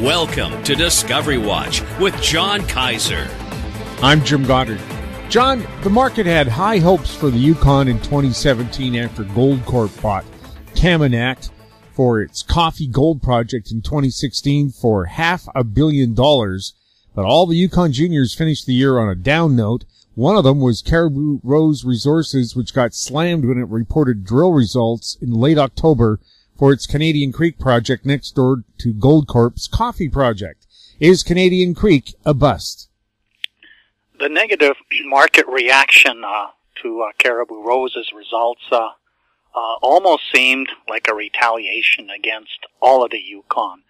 Welcome to Discovery Watch with John Kaiser. I'm Jim Goddard. John, the market had high hopes for the Yukon in 2017 after Goldcorp bought Kaminak for its coffee gold project in 2016 for $500 million. But all the Yukon juniors finished the year on a down note. One of them was Caribou Rose Resources, which got slammed when it reported drill results in late October for its Canadian Creek project next door to Goldcorp's coffee project. Is Canadian Creek a bust? The negative market reaction to Caribou Rose's results almost seemed like a retaliation against all of the Yukon.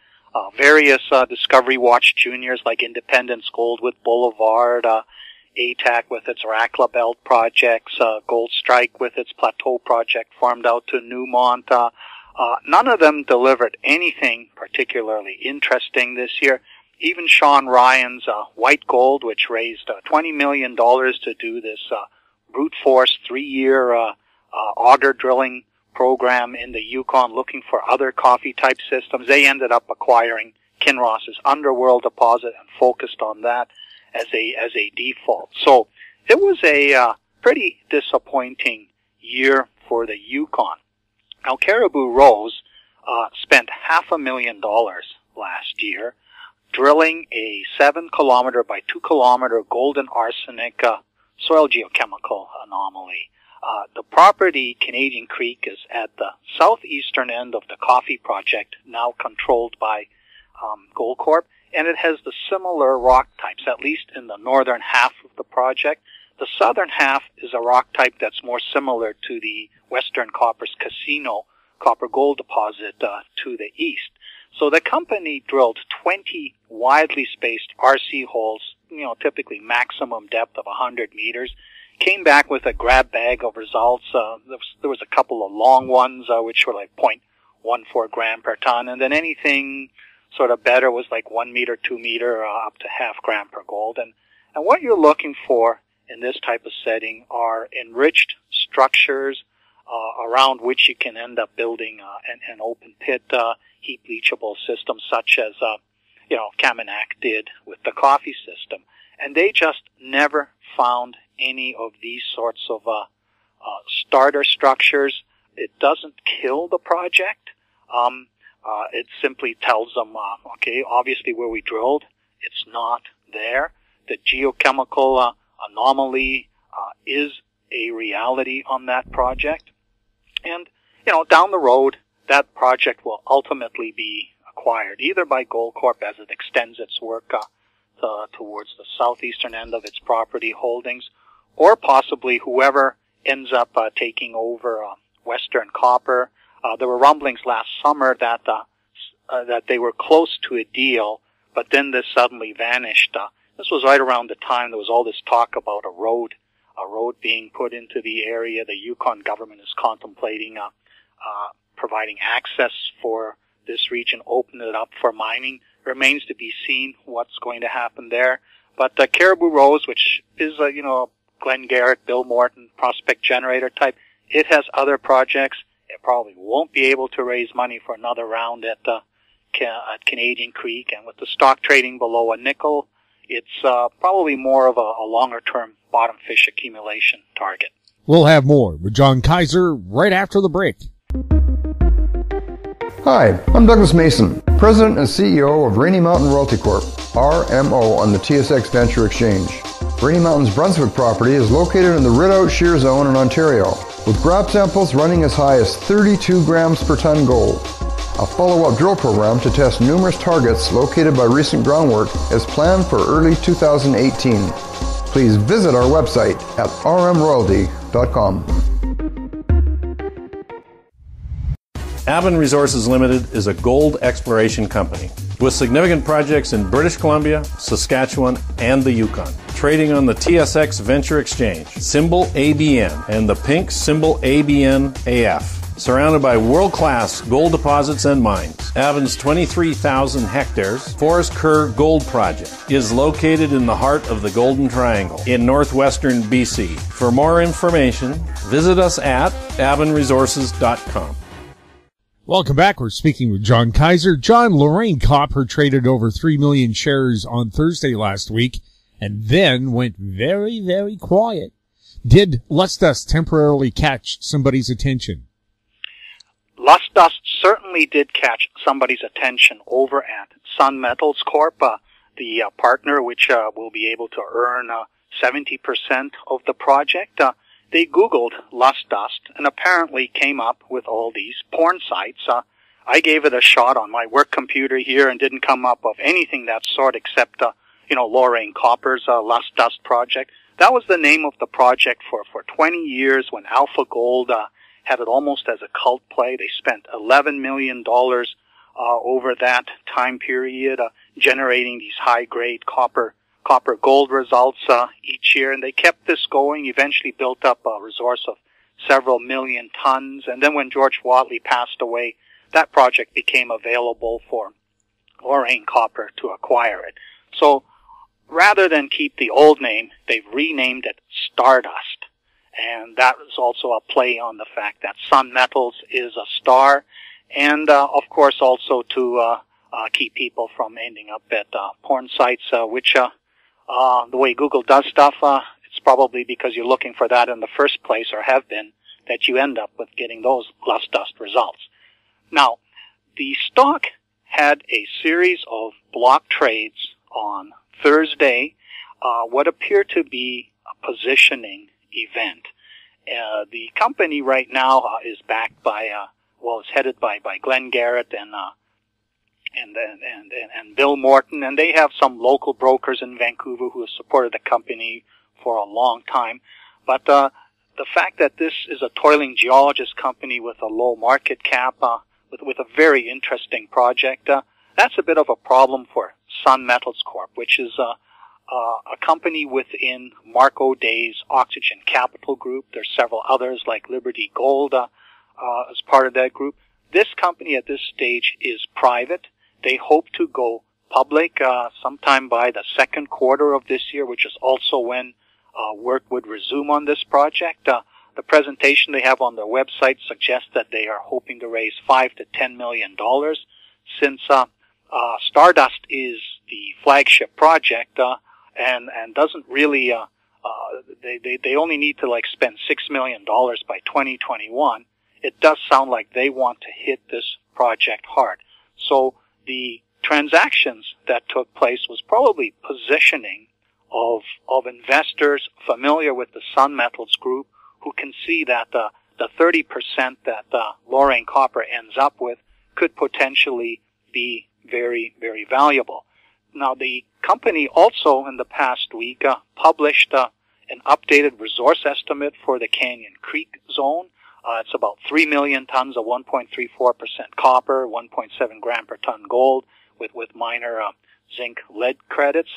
Various Discovery Watch juniors like Independence Gold with Boulevard, ATAC with its Rackla Belt projects, Gold Strike with its Plateau project farmed out to Newmont. None of them delivered anything particularly interesting this year. Even Sean Ryan's White Gold, which raised $20 million to do this brute force 3-year auger drilling program in the Yukon looking for other coffee-type systems, they ended up acquiring Kinross's Underworld deposit and focused on that as a default. So it was a pretty disappointing year for the Yukon. Now, Caribou Rose spent $500,000 last year drilling a 7-kilometer by 2-kilometer golden arsenic soil geochemical anomaly. The property, Canadian Creek, is at the southeastern end of the coffee project, now controlled by Goldcorp, and it has the similar rock types, at least in the northern half of the project. The southern half is a rock type that's more similar to the Western Copper's Casino copper-gold deposit to the east. So the company drilled 20 widely spaced RC holes, typically maximum depth of 100 meters, came back with a grab bag of results. There was a couple of long ones, which were like 0.14 gram per ton, and then anything sort of better was like 1 meter, 2 meter, up to half gram per gold. And what you're looking for in this type of setting are enriched structures around which you can end up building an open pit heap leachable system, such as Kaminak did with the coffee system. And they just never found any of these sorts of starter structures. It doesn't kill the project. It simply tells them, obviously where we drilled, it's not there. The geochemical anomaly is a reality on that project. And, down the road, that project will ultimately be acquired either by Goldcorp as it extends its work towards the southeastern end of its property holdings, or possibly whoever ends up taking over Western Copper. There were rumblings last summer that they were close to a deal, but then this suddenly vanished. This was right around the time there was all this talk about a road being put into the area. The Yukon government is contemplating providing access for this region, open it up for mining. Remains to be seen what's going to happen there. But Caribou Rose, which is a Glenn Garrett, Bill Morton prospect generator type, it has other projects. It probably won't be able to raise money for another round at Canadian Creek, and with the stock trading below a nickel, it's probably more of a longer-term bottom fish accumulation target. We'll have more with John Kaiser right after the break. Hi, I'm Douglas Mason, President and CEO of Rainy Mountain Royalty Corp., RMO, on the TSX Venture Exchange. Rainy Mountain's Brunswick property is located in the Rideout Shear Zone in Ontario, with grab samples running as high as 32 grams per ton gold. A follow-up drill program to test numerous targets located by recent groundwork is planned for early 2018. Please visit our website at rmroyalty.com. Avon Resources Limited is a gold exploration company with significant projects in British Columbia, Saskatchewan, and the Yukon. Trading on the TSX Venture Exchange, symbol ABN, and the pink symbol ABN-AF. Surrounded by world-class gold deposits and mines, Avon's 23,000 hectares Forest Kerr Gold Project is located in the heart of the Golden Triangle in northwestern BC. For more information, visit us at avonresources.com. Welcome back. We're speaking with John Kaiser. John, Lorraine Copper traded over 3 million shares on Thursday last week and then went very, very quiet. Did Stardust temporarily catch somebody's attention? Stardust certainly did catch somebody's attention over at Sun Metals Corp, the partner which will be able to earn 70% of the project. They Googled Stardust and apparently came up with all these porn sites. I gave it a shot on my work computer here and didn't come up with anything that sort except, Lorraine Copper's Stardust project. That was the name of the project for 20 years when Alpha Gold had it almost as a cult play. They spent $11 million over that time period generating these high-grade copper gold results each year, and they kept this going, eventually built up a resource of several million tons, and then when George Watley passed away, that project became available for Lorraine Copper to acquire it. So rather than keep the old name, they've renamed it Stardust, and that is also a play on the fact that Sun Metals is a star, and of course also to keep people from ending up at porn sites, which the way Google does stuff, it's probably because you're looking for that in the first place, or have been, that you end up with getting those Stardust results. Now, the stock had a series of block trades on Thursday, what appeared to be a positioning event. The company right now is backed by, it's headed by Glenn Garrett and Bill Morton, and they have some local brokers in Vancouver who have supported the company for a long time. But the fact that this is a toiling geologist company with a low market cap, with a very interesting project, that's a bit of a problem for Sun Metals Corp, which is a company within Mark O'Day's Oxygen Capital Group. There's several others like Liberty Gold as part of that group. This company at this stage is private. They hope to go public sometime by the second quarter of this year, which is also when work would resume on this project. The presentation they have on their website suggests that they are hoping to raise $5 to $10 million. Since Stardust is the flagship project and doesn't really, they only need to spend $6 million by 2021. It does sound like they want to hit this project hard. So the transactions that took place was probably positioning of investors familiar with the Sun Metals Group who can see that the 30% that Lorraine Copper ends up with could potentially be very, very valuable. Now, the company also in the past week published an updated resource estimate for the Canyon Creek zone. It's about 3 million tons of 1.34% copper, 1.7 gram per ton gold with minor zinc lead credits.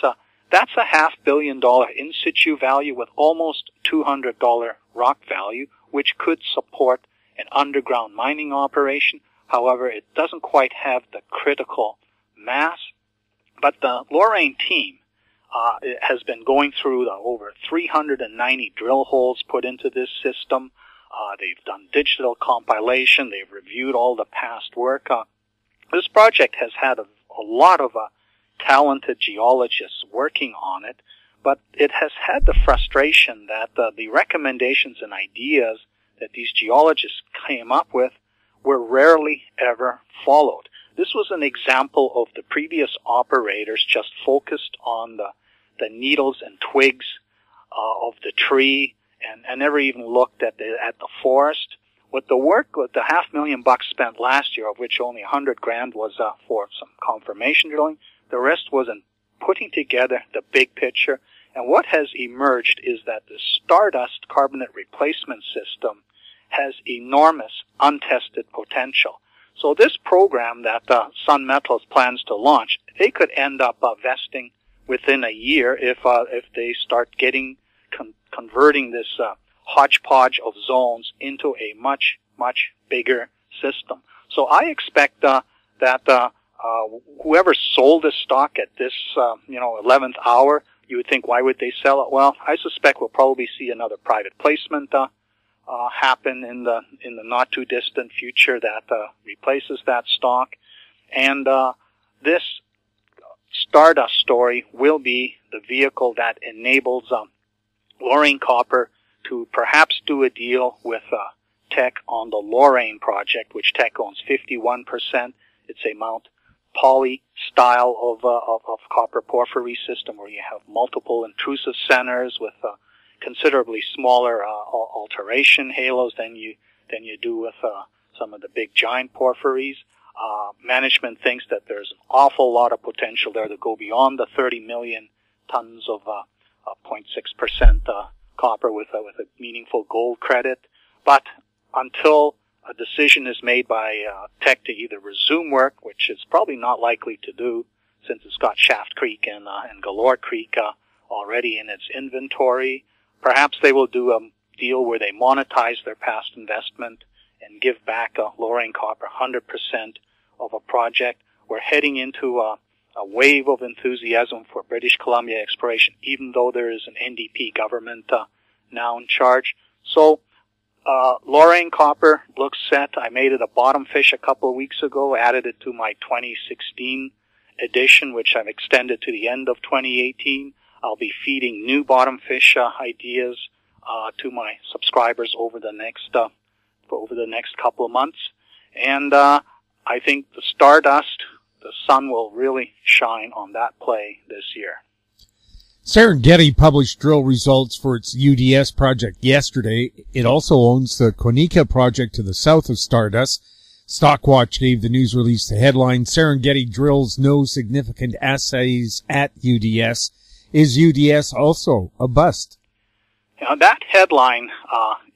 That's a $500 million in situ value with almost $200 rock value, which could support an underground mining operation. However, it doesn't quite have the critical mass. But the Lorraine team has been going through over 390 drill holes put into this system. They've done digital compilation. They've reviewed all the past work. This project has had a lot of talented geologists working on it, but it has had the frustration that the recommendations and ideas that these geologists came up with were rarely ever followed. This was an example of the previous operators just focused on the needles and twigs of the tree and never even looked at the forest. With the $500,000 spent last year, of which only $100,000 was for some confirmation drilling, the rest was in putting together the big picture. And what has emerged is that the Stardust carbonate replacement system has enormous untested potential. So this program that Sun Metals plans to launch, they could end up vesting within a year if they start converting this hodgepodge of zones into a much, much bigger system. So I expect that whoever sold this stock at this 11th hour, you would think, why would they sell it? Well, I suspect we'll probably see another private placement happen in the not too distant future that replaces that stock. And this Stardust story will be the vehicle that enables Lorraine Copper to perhaps do a deal with Teck on the Lorraine project, which Teck owns 51%. It's a Mount Poly style of copper porphyry system where you have multiple intrusive centers with considerably smaller alteration halos than you do with some of the big giant porphyries. Management thinks that there's an awful lot of potential there to go beyond the 30 million tons of 0.6% copper with a meaningful gold credit. But until a decision is made by Teck to either resume work, which is probably not likely to do since it's got Shaft Creek and Galore Creek already in its inventory, perhaps they will do a deal where they monetize their past investment and give back Lorraine Copper 100% of a project. We're heading into a wave of enthusiasm for British Columbia exploration, even though there is an NDP government now in charge. So Lorraine Copper looks set. I made it a bottom fish a couple of weeks ago, added it to my 2016 edition, which I've extended to the end of 2018. I'll be feeding new bottom fish ideas to my subscribers over the next couple of months. And I think the Stardust, the sun will really shine on that play this year. Serengeti published drill results for its UDS project yesterday. It also owns the Konika project to the south of Stardust. Stockwatch gave the news release the headline, Serengeti drills no significant assays at UDS. Is UDS also a bust? Now, that headline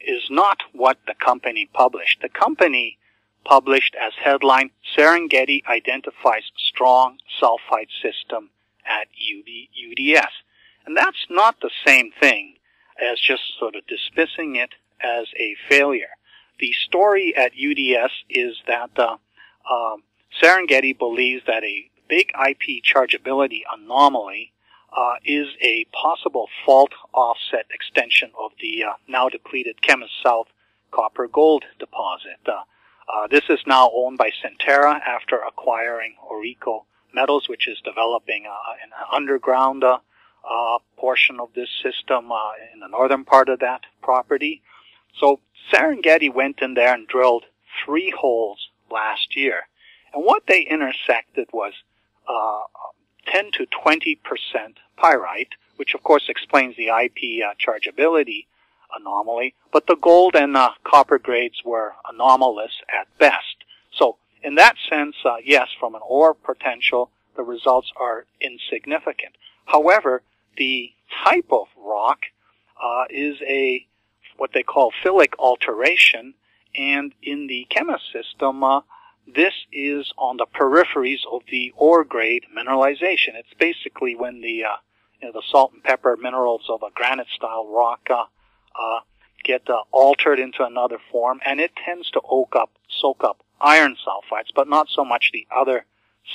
is not what the company published. The company published as headline, Serengeti identifies strong sulfide system at UDS. And that's not the same thing as just sort of dismissing it as a failure. The story at UDS is that Serengeti believes that a big IP chargeability anomaly is a possible fault offset extension of the now depleted Kemess South copper gold deposit. This is now owned by Centerra after acquiring Orico Metals, which is developing an underground portion of this system in the northern part of that property. So Serengeti went in there and drilled 3 holes last year. And what they intersected was 10 to 20% pyrite, which of course explains the IP chargeability anomaly, but the gold and copper grades were anomalous at best. So in that sense, yes, from an ore potential, the results are insignificant. However, the type of rock is a what they call phyllic alteration, and in the Kemess system, this is on the peripheries of the ore grade mineralization. It's basically when the salt and pepper minerals of a granite style rock get altered into another form, and it tends to soak up iron sulfides, but not so much the other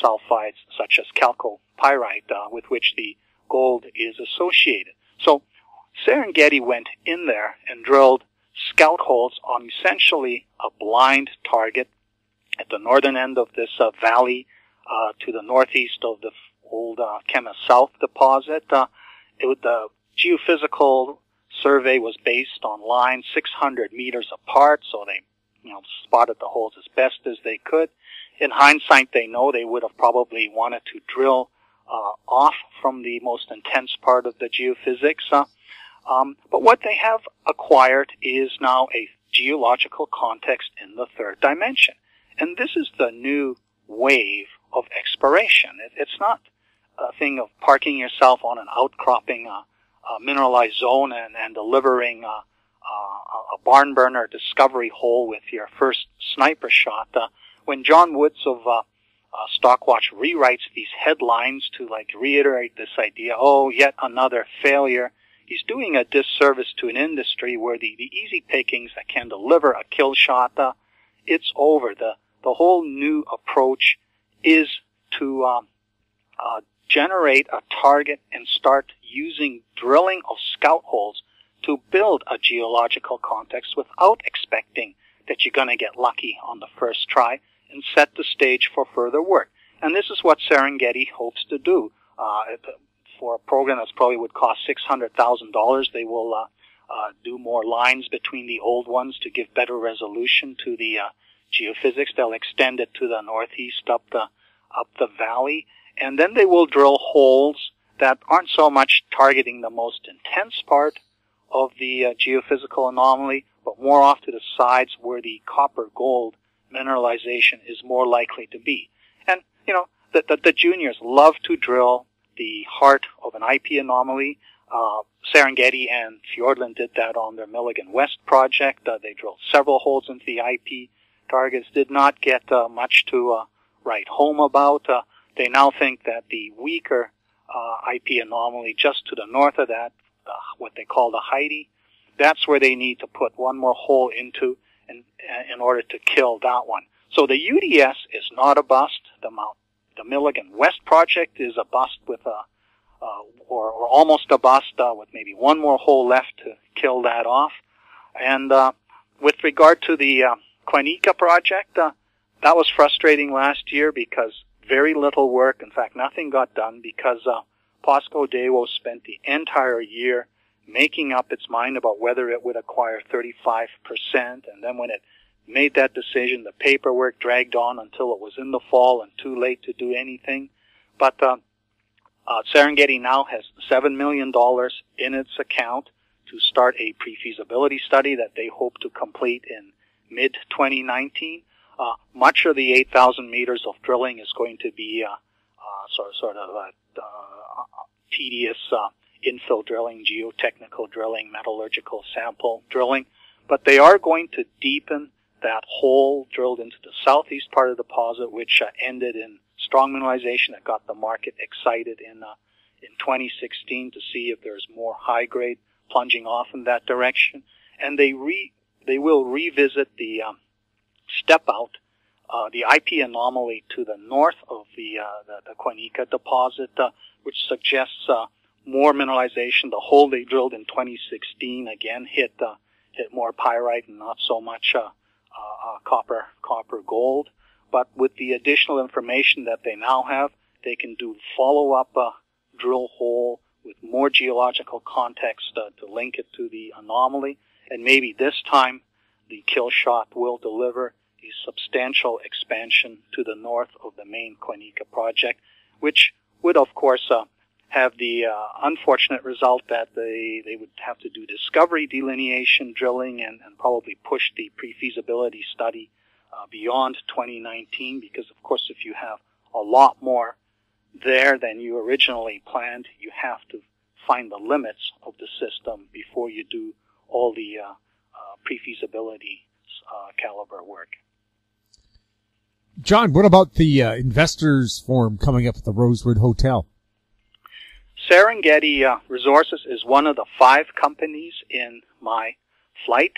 sulfides such as chalcopyrite with which the gold is associated. So Serengeti went in there and drilled scout holes on essentially a blind target at the northern end of this valley to the northeast of the old Kemess South deposit. The geophysical survey was based on lines 600 meters apart, so they spotted the holes as best as they could. In hindsight, they know they would have probably wanted to drill off from the most intense part of the geophysics. But what they have acquired is now a geological context in the third dimension. And this is the new wave of exploration. It's not a thing of parking yourself on an outcropping mineralized zone and delivering a barn burner discovery hole with your first sniper shot. When John Woods of Stockwatch rewrites these headlines to reiterate this idea, yet another failure, he's doing a disservice to an industry where the easy pickings that can deliver a kill shot, it's over. The whole new approach is to generate a target and start using drilling of scout holes to build a geological context without expecting that you're going to get lucky on the first try, and set the stage for further work. And this is what Serengeti hopes to do. For a program that's probably would cost $600,000, they will do more lines between the old ones to give better resolution to the geophysics. They'll extend it to the northeast up the valley, and then they will drill holes that aren't so much targeting the most intense part of the geophysical anomaly, but more off to the sides where the copper-gold mineralization is more likely to be. And, you know, the juniors love to drill the heart of an IP anomaly. Serengeti and Fiordland did that on their Milligan West project. They drilled several holes into the IP targets, did not get much to write home about. They now think that the weaker IP anomaly just to the north of that, what they call the Heidi, that's where they need to put one more hole into in order to kill that one. So the UDS is not a bust. The Milligan West project is a bust with or almost a bust with maybe one more hole left to kill that off. And with regard to the Quanica project, that was frustrating last year because very little work, in fact nothing got done because POSCO Daewoo spent the entire year making up its mind about whether it would acquire 35%, and then when it made that decision, the paperwork dragged on until it was in the fall and too late to do anything. But Serengeti now has $7 million in its account to start a pre-feasibility study that they hope to complete in mid-2019. Much of the 8,000 meters of drilling is going to be sort of tedious infill drilling, geotechnical drilling, metallurgical sample drilling, but they are going to deepen that hole drilled into the southeast part of the deposit, which ended in strong mineralization that got the market excited in 2016 to see if there's more high grade plunging off in that direction. And they will revisit the step out, the IP anomaly to the north of the Quanica deposit, which suggests more mineralization. The hole they drilled in 2016 again hit more pyrite and not so much copper gold. But with the additional information that they now have, they can do follow-up drill hole with more geological context to link it to the anomaly. And maybe this time the kill shot will deliver a substantial expansion to the north of the main Quanica project, which would, of course, have the unfortunate result that they would have to do discovery delineation drilling and probably push the pre-feasibility study beyond 2019, because, of course, if you have a lot more there than you originally planned, you have to find the limits of the system before you do all the pre-feasibility caliber work. John, what about the investors forum coming up at the Rosewood Hotel? Serengeti Resources is one of the 5 companies in my flight.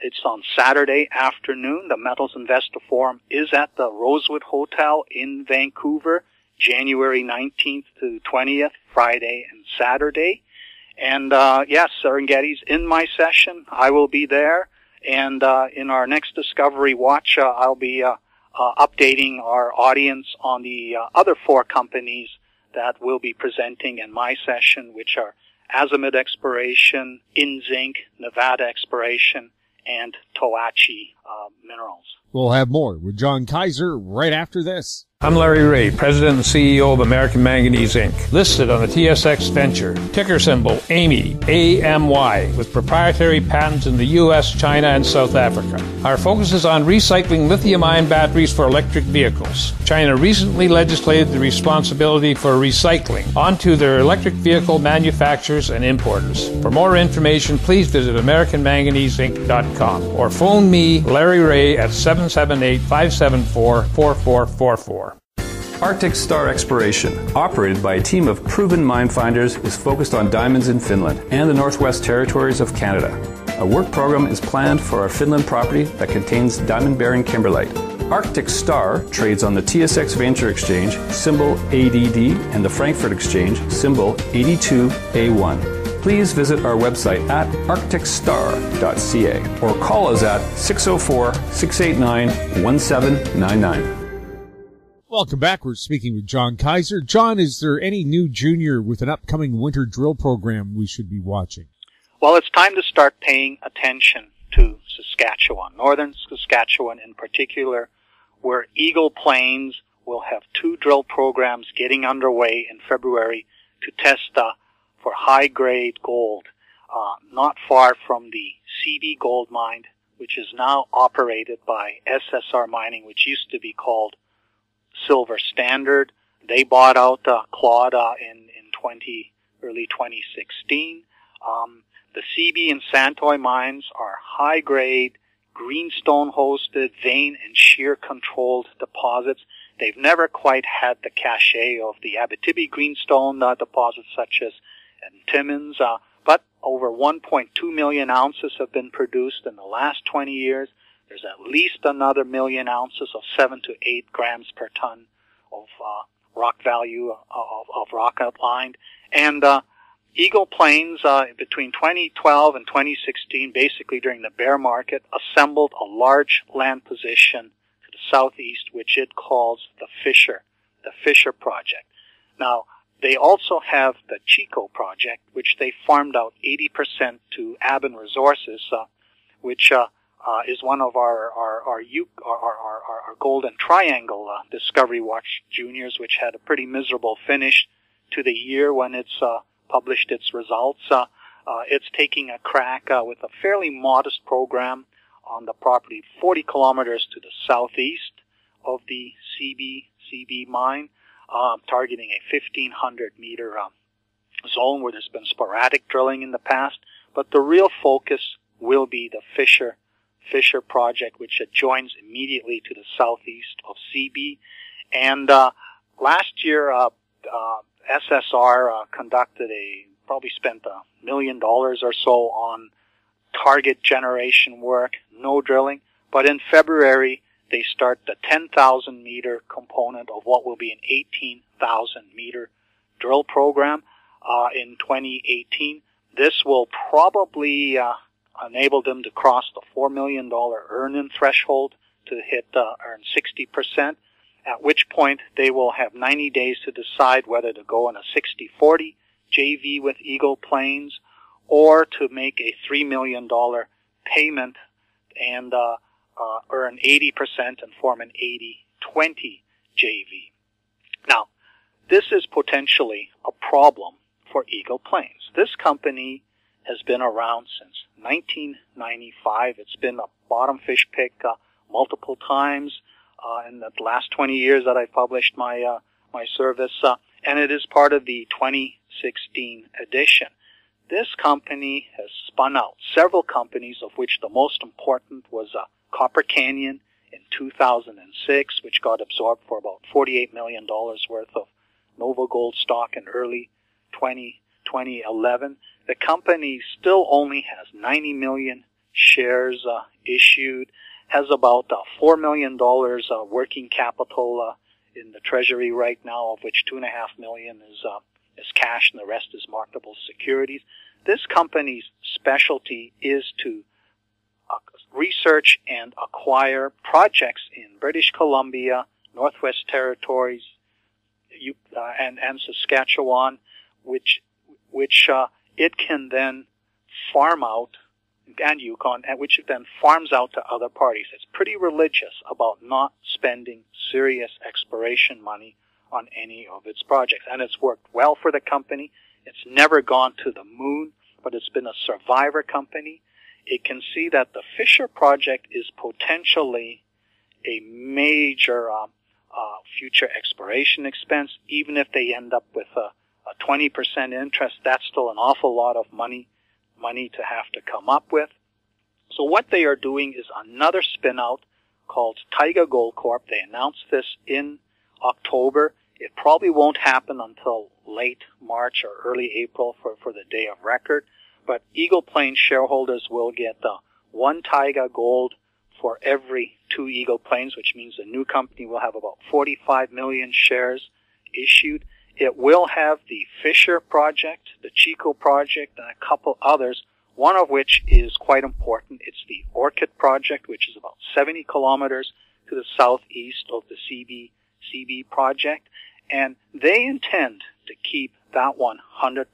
It's on Saturday afternoon. The Metals Investor Forum is at the Rosewood Hotel in Vancouver, January 19th to 20th, Friday and Saturday. And yes, Serengeti's in my session. I will be there. And in our next Discovery Watch, I'll be updating our audience on the other 4 companies that will be presenting in my session, which are Azimut Exploration, InZinc, Nevada Exploration, and Toachi Minerals. We'll have more with John Kaiser right after this. I'm Larry Ray, President and CEO of American Manganese, Inc., listed on the TSX Venture, ticker symbol AMY, A-M-Y, with proprietary patents in the U.S., China, and South Africa. Our focus is on recycling lithium-ion batteries for electric vehicles. China recently legislated the responsibility for recycling onto their electric vehicle manufacturers and importers. For more information, please visit AmericanManganeseInc.com or phone me, Larry Ray, at 778-574-4444. Arctic Star Exploration, operated by a team of proven mine finders, is focused on diamonds in Finland and the Northwest Territories of Canada. A work program is planned for our Finland property that contains diamond-bearing kimberlite. Arctic Star trades on the TSX Venture Exchange, symbol ADD, and the Frankfurt Exchange, symbol 82A1. please visit our website at arcticstar.ca or call us at 604-689-1799. Welcome back. We're speaking with John Kaiser. John, is there any new junior with an upcoming winter drill program we should be watching? Well, it's time to start paying attention to Saskatchewan, northern Saskatchewan in particular, where Eagle Plains will have 2 drill programs getting underway in February to test for high-grade gold, not far from the CB gold mine, which is now operated by SSR Mining, which used to be called Silver Standard. They bought out Claude in early 2016. The CB and Santoy mines are high-grade, greenstone-hosted, vein and shear-controlled deposits. They've never quite had the cachet of the Abitibi greenstone deposits such as Timmins, but over 1.2 million ounces have been produced in the last 20 years. There's at least another million ounces of 7 to 8 grams per ton of rock value of rock outlined. And Eagle Plains, between 2012 and 2016, basically during the bear market, assembled a large land position to the southeast, which it calls the Fisher Project. Now, they also have the Chico Project, which they farmed out 80% to Aben Resources, which is one of our Golden Triangle Discovery Watch juniors, which had a pretty miserable finish to the year when it's published its results. It's taking a crack with a fairly modest program on the property 40 kilometers to the southeast of the CB mine, targeting a 1,500-meter zone where there's been sporadic drilling in the past. But the real focus will be the Fisher Project, which adjoins immediately to the southeast of CB. And last year, SSR probably spent $1 million or so on target generation work, no drilling. But in February, they start the 10,000-meter component of what will be an 18,000-meter drill program in 2018. This will probably enable them to cross the $4 million earn-in threshold to earn 60%, at which point they will have 90 days to decide whether to go in a 60-40 JV with Eagle Plains or to make a $3 million payment and earn 80% and form an 80-20 JV. Now, this is potentially a problem for Eagle Plains. This company has been around since 1995. It's been a bottom fish pick multiple times in the last 20 years that I published my service, and it is part of the 2016 edition. This company has spun out several companies, of which the most important was Copper Canyon in 2006, which got absorbed for about $48 million worth of Nova Gold stock in early 2011. The company still only has 90 million shares issued, has about $4 million working capital in the treasury right now, of which $2.5 million is cash and the rest is marketable securities. This company's specialty is to research and acquire projects in British Columbia, Northwest Territories, and Saskatchewan, which it can then farm out, and Yukon, and which it then farms out to other parties. It's pretty religious about not spending serious exploration money on any of its projects. And it's worked well for the company. It's never gone to the moon, but it's been a survivor company. It can see that the Fisher Project is potentially a major future exploration expense. Even if they end up with a 20% interest, that's still an awful lot of money to have to come up with. So what they are doing is another spin-out called Taiga Gold Corp. They announced this in October. It probably won't happen until late March or early April for the day of record. But Eagle Plains shareholders will get one Taiga Gold for every 2 Eagle Plains, which means the new company will have about 45 million shares issued. it will have the Fisher project, the Chico project, and a couple others, one of which is quite important. It's the Orchid project, which is about 70 kilometers to the southeast of the CB project, and they intend to keep that one 100%.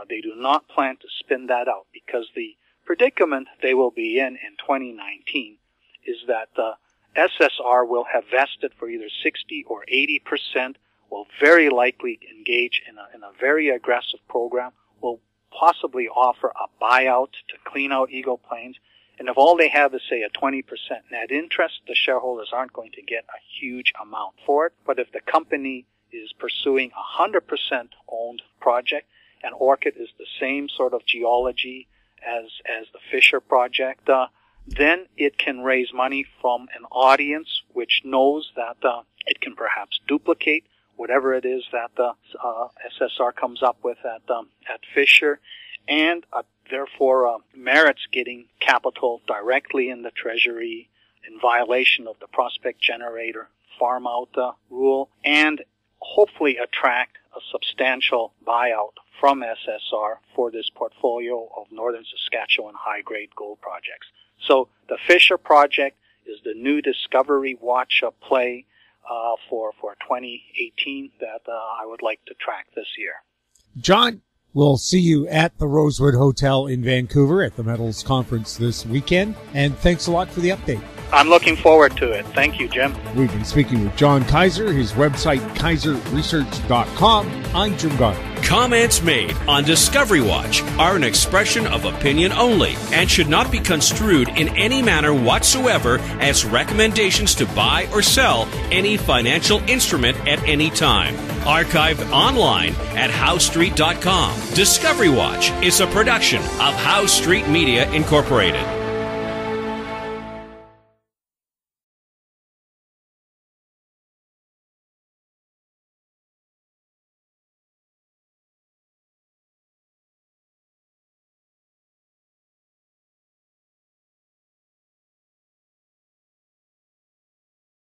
They do not plan to spin that out, because the predicament they will be in 2019 is that the SSR will have vested for either 60 or 80%, will very likely engage in a very aggressive program, will possibly offer a buyout to clean out Eagle Plains, and if all they have is, say, a 20% net interest, the shareholders aren't going to get a huge amount for it. But if the company is pursuing a 100% owned project, and Orchid is the same sort of geology as the Fisher project, then it can raise money from an audience which knows that it can perhaps duplicate whatever it is that the SSR comes up with at Fisher, and therefore merits getting capital directly in the Treasury in violation of the prospect generator farm out rule, and hopefully attract a substantial buyout from SSR for this portfolio of northern Saskatchewan high-grade gold projects. So the Fisher project is the new Discovery Watch play for 2018 that I would like to track this year. John, we'll see you at the Rosewood Hotel in Vancouver at the Metals Conference this weekend, and thanks a lot for the update. I'm looking forward to it. Thank you, Jim. We've been speaking with John Kaiser, his website, kaiserresearch.com. I'm Jim Goddard. Comments made on Discovery Watch are an expression of opinion only and should not be construed in any manner whatsoever as recommendations to buy or sell any financial instrument at any time. Archived online at howestreet.com. Discovery Watch is a production of Howe Street Media Incorporated.